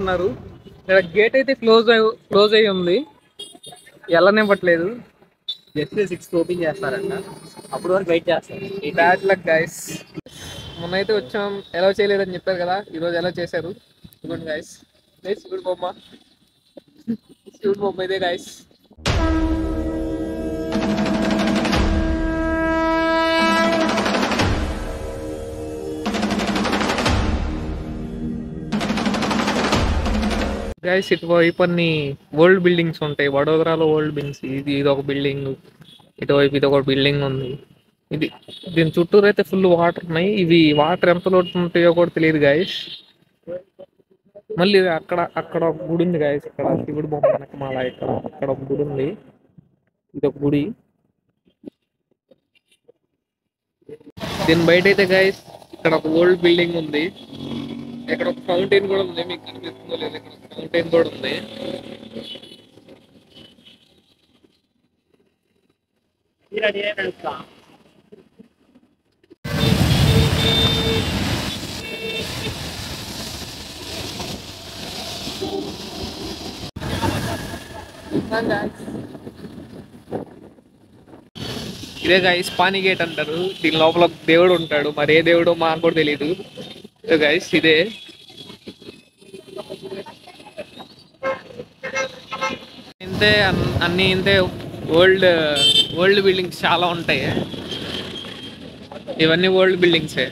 అంటున్నారు. ఇక్కడ గేట్ అయితే క్లోజ్ అయి ఉంది, వెళ్ళనివ్వట్లేదు. జస్ట్ 6 ఓపెన్ చేస్తారంట, అప్పుడు వరకు వెయిట్ చేస్తారు. Bad luck guys. మొన్నైతే వచ్చాం, ఎలా చేయలేదని చెప్పారు కదా, ఈరోజు ఎలా చేశారు ఇదిగోండి గైస్. శివుడు బొమ్మ, శివుడు బొమ్మ ఇదే గైస్. గైస్ ఇటువైపు అన్ని ఓల్డ్ బిల్డింగ్స్ ఉంటాయి, వడోదరాలో ఓల్డ్ బిల్డింగ్స్. ఇది ఒక బిల్డింగ్, ఇటువైపు ఇది ఒక బిల్డింగ్ ఉంది. ఇది దీని చుట్టూరు అయితే ఫుల్ వాటర్ ఉన్నాయి. ఇవి వాటర్ ఎంత లోటు ఉంటాయో కూడా తెలియదు గైస్. మళ్ళీ అక్కడ ఒక గుడి ఉంది గైస్. ఇక్కడ శివుడు బొమ్మ వెనకమాల అక్కడ ఒక గుడి ఉంది. ఇది ఒక గుడి. దీని బయట అయితే గైస్ ఇక్కడ ఒక ఓల్డ్ బిల్డింగ్ ఉంది. ఇక్కడ ఒక ఫౌంటైన్ కూడా ఉంది, మీకు కనిపిస్తుందో లేదు. ఇక్కడ ఒక ఫౌంటైన్ కూడా ఉంది. ఇదే గైస్ పానీ గేట్ అంటారు. దీని లోపల దేవుడు ఉంటాడు, మరి ఏ దేవుడో మాకు కూడా తెలియదు. గైస్ ఇదే ఇంతే, అన్ని ఇంతే ఓల్డ్ బిల్డింగ్స్ చాలా ఉంటాయి. ఇవన్నీ ఓల్డ్ బిల్డింగ్సే.